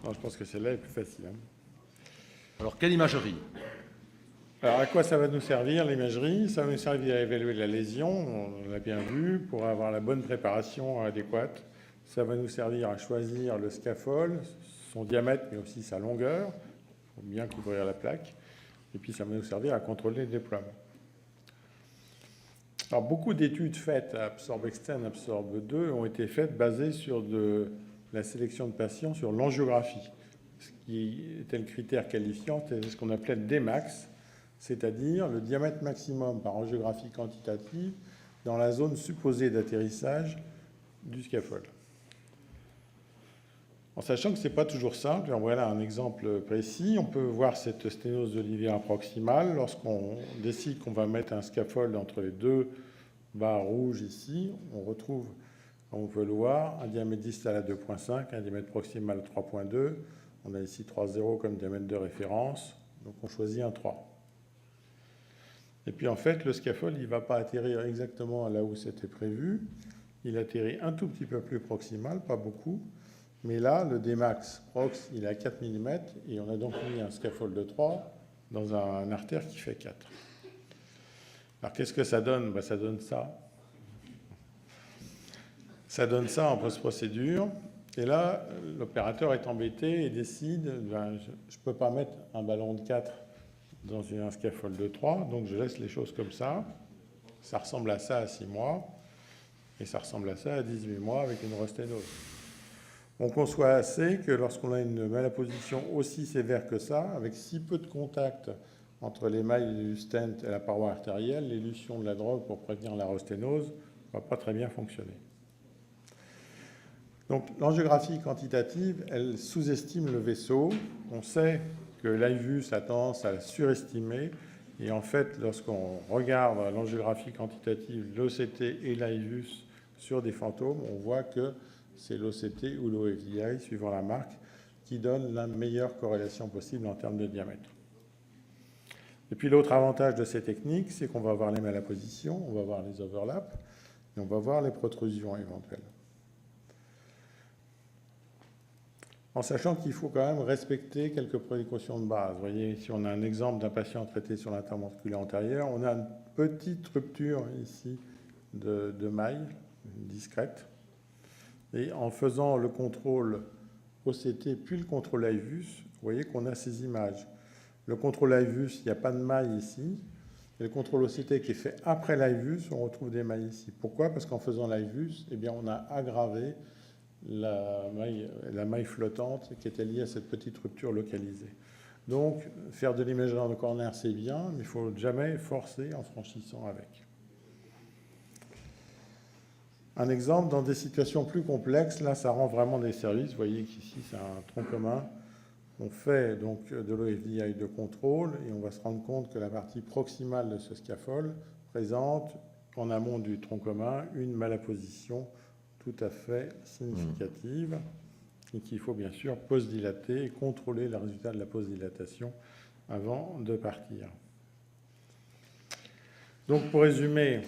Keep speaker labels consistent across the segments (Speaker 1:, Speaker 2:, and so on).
Speaker 1: Non, je pense que celle-là est plus facile. Hein.
Speaker 2: Alors, quelle imagerie?
Speaker 1: Alors, à quoi ça va nous servir, l'imagerie? Ça va nous servir à évaluer la lésion, on l'a bien vu, pour avoir la bonne préparation adéquate. Ça va nous servir à choisir le scaffold, son diamètre, mais aussi sa longueur. Il faut bien couvrir la plaque. Et puis, ça va nous servir à contrôler le déploiement. Alors, beaucoup d'études faites à Absorb Extend, Absorb 2 ont été faites basées sur la sélection de patients sur l'angiographie. Ce qui était le critère qualifiant, c'est ce qu'on appelait le Dmax, c'est-à-dire le diamètre maximum par angiographie quantitative dans la zone supposée d'atterrissage du scaffold. En sachant que ce n'est pas toujours simple, voilà un exemple précis, on peut voir cette sténose de l'IVA proximale lorsqu'on décide qu'on va mettre un scaffold entre les deux barres rouges ici, on retrouve, comme on peut le voir, un diamètre distal à 2,5, un diamètre proximal à 3,2, on a ici 3,0 comme diamètre de référence, donc on choisit un 3. Et puis en fait, le scaffold, il ne va pas atterrir exactement là où c'était prévu. Il atterrit un tout petit peu plus proximal, pas beaucoup. Mais là, le Dmax prox, il est à 4 mm et on a donc mis un scaffold de 3 dans un artère qui fait 4. Alors qu'est-ce que ça donne? Ça donne ça. Ça donne ça en post-procédure. Et là, l'opérateur est embêté et décide, je ne peux pas mettre un ballon de 4 dans un scaffold de 3, donc je laisse les choses comme ça. Ça ressemble à ça à 6 mois, et ça ressemble à ça à 18 mois avec une rosténose. On conçoit assez que lorsqu'on a une malapposition aussi sévère que ça, avec si peu de contact entre l'émail du stent et la paroi artérielle, l'élution de la drogue pour prévenir la rosténose ne va pas très bien fonctionner. Donc l'angiographie quantitative, elle sous-estime le vaisseau. On sait que l'IVUS a tendance à surestimer. Et en fait, lorsqu'on regarde l'angiographie quantitative, l'OCT et l'IVUS sur des fantômes, on voit que c'est l'OCT ou l'OFDI, suivant la marque, qui donne la meilleure corrélation possible en termes de diamètre. Et puis l'autre avantage de ces techniques, c'est qu'on va voir les malappositions, on va voir les overlaps, et on va voir les protrusions éventuelles. En sachant qu'il faut quand même respecter quelques précautions de base. Vous voyez, ici, on a un exemple d'un patient traité sur l'interventriculaire antérieur. On a une petite rupture ici de maille, discrète. Et en faisant le contrôle OCT puis le contrôle IVUS, vous voyez qu'on a ces images. Le contrôle IVUS, il n'y a pas de maille ici. Et le contrôle OCT qui est fait après l'IVUS, on retrouve des mailles ici. Pourquoi? Parce qu'en faisant l'IVUS, eh bien, on a aggravé la maille flottante qui était liée à cette petite rupture localisée. Donc, faire de l'imagerie endocoronaire, c'est bien, mais il ne faut jamais forcer en franchissant avec. Un exemple, dans des situations plus complexes, là, ça rend vraiment des services. Vous voyez qu'ici, c'est un tronc commun. On fait donc de l'OFDI de contrôle et on va se rendre compte que la partie proximale de ce scaffold présente, en amont du tronc commun, une malapposition tout à fait significative et qu'il faut bien sûr post-dilater et contrôler le résultat de la post-dilatation avant de partir. Donc pour résumer,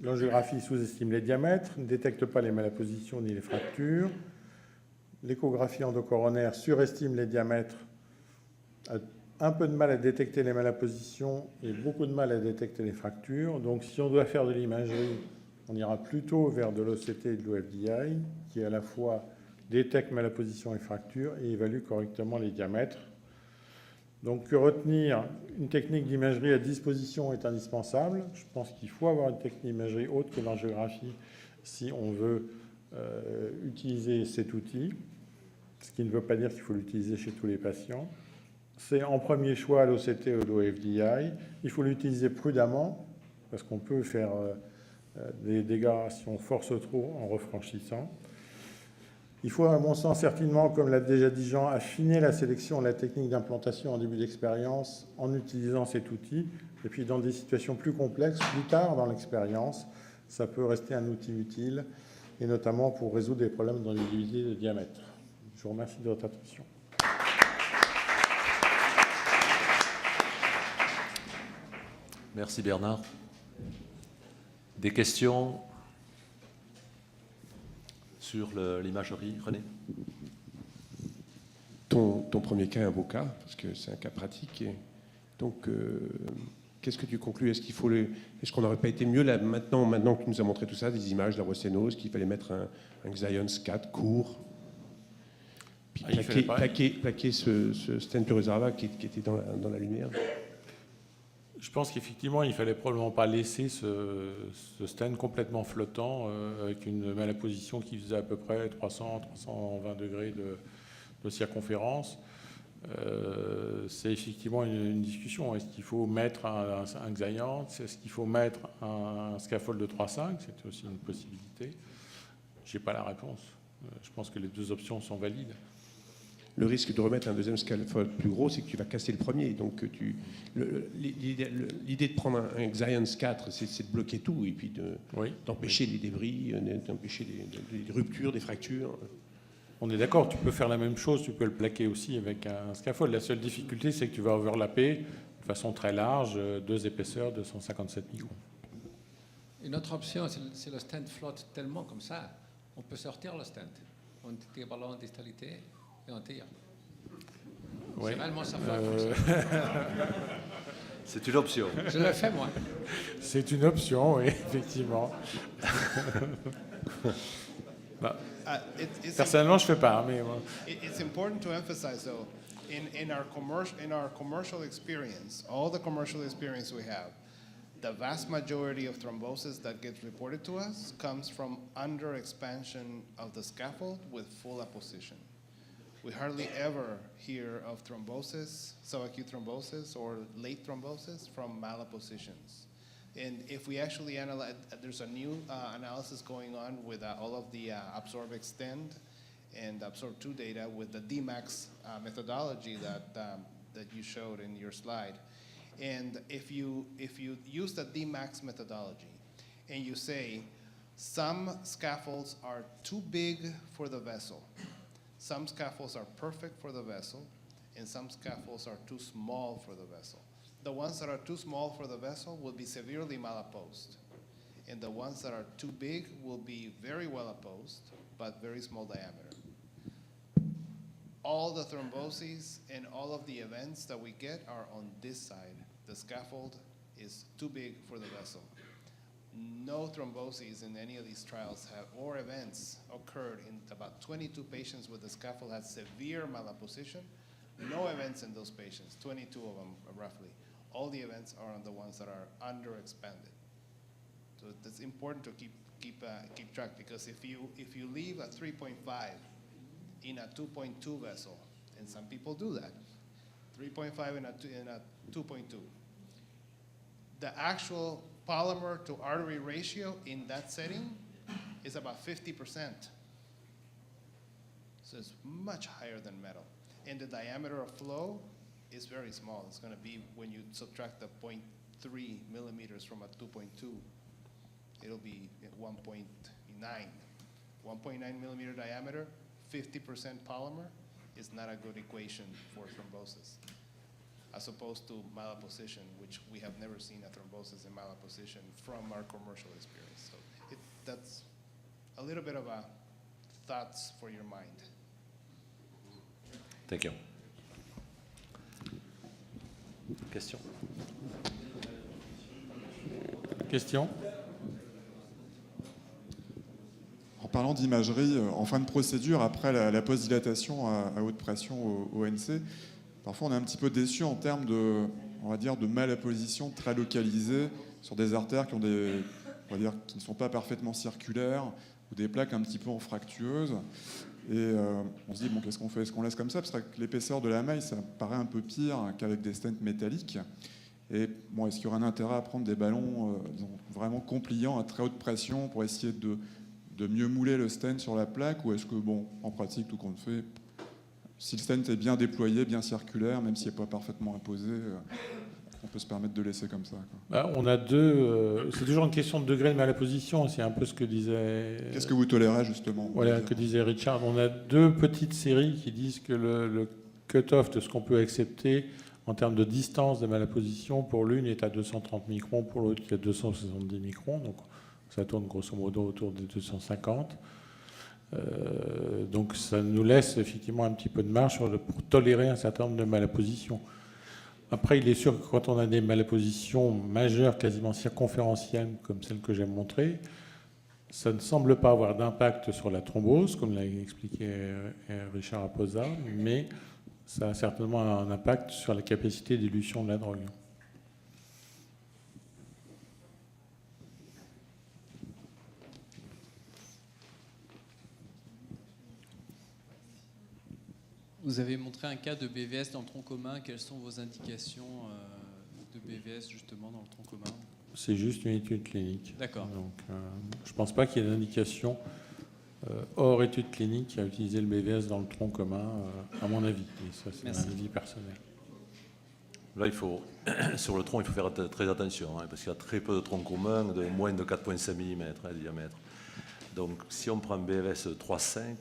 Speaker 1: l'angiographie sous-estime les diamètres, ne détecte pas les malappositions ni les fractures. L'échographie endocoronaire surestime les diamètres, a un peu de mal à détecter les malappositions et beaucoup de mal à détecter les fractures. Donc si on doit faire de l'imagerie, on ira plutôt vers de l'OCT et de l'OFDI, qui à la fois détecte malapposition et fracture et évalue correctement les diamètres. Donc retenir une technique d'imagerie à disposition est indispensable. Je pense qu'il faut avoir une technique d'imagerie autre que l'angiographie si on veut utiliser cet outil, ce qui ne veut pas dire qu'il faut l'utiliser chez tous les patients. C'est en premier choix l'OCT ou l'OFDI. Il faut l'utiliser prudemment, parce qu'on peut faire des dégâts si on force trop en refranchissant. Il faut, à mon sens, certainement, comme l'a déjà dit Jean, affiner la sélection et la technique d'implantation en début d'expérience en utilisant cet outil. Et puis, dans des situations plus complexes, plus tard dans l'expérience, ça peut rester un outil utile, et notamment pour résoudre des problèmes dans l'unité de diamètre. Je vous remercie de votre attention.
Speaker 2: Merci Bernard. Des questions sur l'imagerie, René?
Speaker 3: ton premier cas est un beau cas, parce que c'est un cas pratique. Et donc, qu'est-ce que tu conclus? Est-ce qu'on n'aurait pas été mieux là, maintenant que tu nous as montré tout ça, des images d'arosténose, qu'il fallait mettre un Xience 4 court, puis plaquer ce stent Purusarva qui était dans la lumière?
Speaker 1: Je pense qu'effectivement, il ne fallait probablement pas laisser ce stent complètement flottant avec une malaposition qui faisait à peu près 300-320 degrés de circonférence. C'est effectivement une discussion. Est-ce qu'il faut mettre un Xience? Est-ce qu'il faut mettre un scaffold de 3,5? C'est aussi une possibilité. Je n'ai pas la réponse. Je pense que les deux options sont valides.
Speaker 3: Le risque de remettre un deuxième scaffold plus gros, c'est que tu vas casser le premier. Donc, l'idée de prendre un Xience 4, c'est de bloquer tout et puis d'empêcher les débris, d'empêcher des ruptures, des fractures.
Speaker 1: On est d'accord, tu peux faire la même chose, tu peux le plaquer aussi avec un scaffold. La seule difficulté, c'est que tu vas overlapper de façon très large, deux épaisseurs de 157 microns.
Speaker 4: Une autre option, si le stent flotte tellement comme ça, on peut sortir le stent. On tire par la distalité et on tire.
Speaker 1: Oui.
Speaker 4: C'est réellement ça flotte comme ça.
Speaker 2: C'est une option.
Speaker 4: Je le fais, moi.
Speaker 1: C'est une option, oui, effectivement. Bah, personnellement, je ne fais pas, mais...
Speaker 5: It's important to emphasize, though, in our commercial experience, all the commercial experience we have, the vast majority of thrombosis that gets reported to us comes from under-expansion of the scaffold with full apposition. We hardly ever hear of thrombosis, subacute thrombosis, or late thrombosis from malappositions. And if we actually analyze, there's a new analysis going on with all of the Absorb Extend and Absorb 2 data with the DMAX methodology that you showed in your slide. And if you use the DMAX methodology and you say some scaffolds are too big for the vessel, some scaffolds are perfect for the vessel, and some scaffolds are too small for the vessel. The ones that are too small for the vessel will be severely malapposed. And the ones that are too big will be very well opposed, but very small diameter. All the thromboses and all of the events that we get are on this side. The scaffold is too big for the vessel. No thromboses in any of these trials or events occurred in about 22 patients with the scaffold had severe malapposition. No events in those patients, 22 of them roughly. All the events are on the ones that are underexpanded. So it's important to keep track, because if you leave a 3.5 in a 2.2 vessel, and some people do that, 3.5 in a 2.2, the actual polymer to artery ratio in that setting is about 50%. So it's much higher than metal. And the diameter of flow is very small. It's going to be, when you subtract the 0.3 millimeters from a 2.2, it'll be 1.9. 1.9 millimeter diameter, 50% polymer is not a good equation for thrombosis, as opposed to malapposition, which we have never seen a thrombosis in malapposition from our commercial experience. So that's a little bit of a thoughts for your mind.
Speaker 2: Thank you. Question.
Speaker 1: Question.
Speaker 6: En parlant d'imagerie, en fin de procédure, après la post-dilatation à haute pression au ONC, parfois on est un petit peu déçu en termes de, on va dire, de malapposition très localisée sur des artères qui ont on va dire, qui ne sont pas parfaitement circulaires, ou des plaques un petit peu anfractueuses. Et on se dit, bon, qu'est-ce qu'on fait? Est-ce qu'on laisse comme ça? Parce que l'épaisseur de la maille, ça paraît un peu pire qu'avec des stents métalliques. Et bon, est-ce qu'il y aurait un intérêt à prendre des ballons vraiment compliants à très haute pression pour essayer de mieux mouler le stent sur la plaque? Ou est-ce que, bon, en pratique, tout compte fait, si le stent est bien déployé, bien circulaire, même s'il n'est pas parfaitement imposé, on peut se permettre de laisser comme ça, quoi.
Speaker 1: Bah, on a deux... c'est toujours une question de degré de malapposition. C'est un peu ce que disait...
Speaker 6: Qu'est-ce que vous tolérez, justement?
Speaker 1: Voilà, que disait Richard. On a deux petites séries qui disent que le cut-off de ce qu'on peut accepter en termes de distance de malapposition, pour l'une est à 230 microns, pour l'autre est à 270 microns. Donc ça tourne grosso modo autour des 250. Donc ça nous laisse effectivement un petit peu de marge pour tolérer un certain nombre de malappositions. Après, il est sûr que quand on a des malappositions majeures, quasiment circonférentielles, comme celle que j'ai montrée, ça ne semble pas avoir d'impact sur la thrombose, comme l'a expliqué Richard Aposa, mais ça a certainement un impact sur la capacité d'élution de la drogue.
Speaker 7: Vous avez montré un cas de BVS dans le tronc commun. Quelles sont vos indications de BVS justement dans le tronc commun?
Speaker 1: C'est juste une étude clinique.
Speaker 7: D'accord.
Speaker 1: Donc, je ne pense pas qu'il y ait d'indication hors étude clinique à utiliser le BVS dans le tronc commun, à mon avis. Et ça, c'est un avis personnel.
Speaker 2: Là, sur le tronc, il faut faire très attention, hein, parce qu'il y a très peu de troncs communs de moins de 4,5 mm de diamètre. Donc, si on prend un BVS 3,5,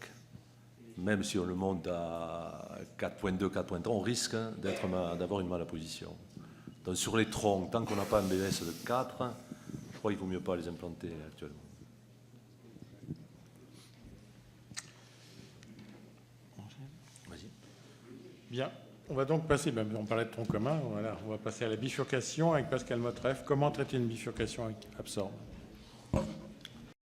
Speaker 2: même si on le monte à 4,2, 4,3, on risque d'avoir une malapposition. Donc, sur les troncs, tant qu'on n'a pas un BVS de 4, je crois qu'il ne vaut mieux pas les implanter actuellement. Vas-y.
Speaker 1: Bien. On va donc passer, on parlait de tronc commun, voilà, on va passer à la bifurcation avec Pascal Motreff. Comment traiter une bifurcation avec absorbe?